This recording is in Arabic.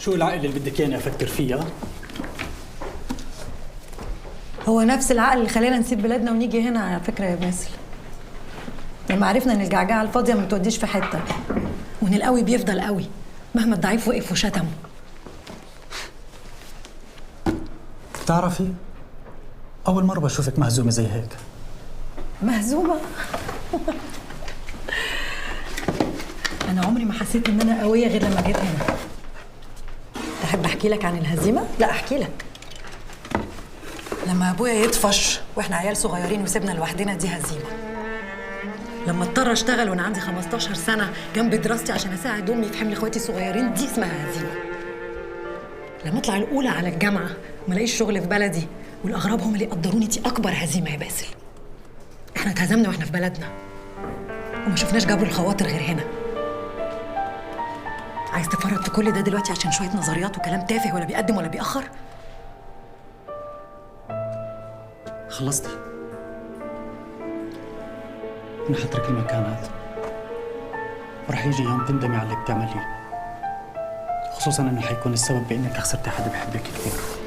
شو العقل اللي بدك اياني افكر فيها؟ هو نفس العقل اللي خلينا نسيب بلادنا ونيجي هنا على فكره يا باسل. لما عرفنا ان الجعجعه الفاضيه ما بتوديش في حته، وان القوي بيفضل قوي مهما الضعيف وقف وشتمه. بتعرفي اول مره بشوفك مهزومه زي هيك. مهزومه؟ انا عمري ما حسيت ان انا قويه غير لما جيت هنا. تحب احكي لك عن الهزيمه؟ لا احكي لك. لما ابويا يطفش واحنا عيال صغيرين وسيبنا لوحدنا دي هزيمه. لما اضطر اشتغل وانا عندي 15 سنه جنب دراستي عشان اساعد امي في حمل اخواتي الصغيرين دي اسمها هزيمه. لما اطلع الاولى على الجامعه وما الاقيش شغل في بلدي والاغراب هم اللي يقدروني دي اكبر هزيمه يا باسل. احنا اتهزمنا واحنا في بلدنا وما شفناش جبر الخواطر غير هنا. عايز تفرط في كل ده دلوقتي عشان شويه نظريات وكلام تافه ولا بيقدم ولا بيأخر؟ خلصتي؟ أنا حترك المكان هذا ورح يجي يوم تندمي على اللي بتعمليه، خصوصاً إنه حيكون السبب بإنك خسرتي حدا بحبك كثير.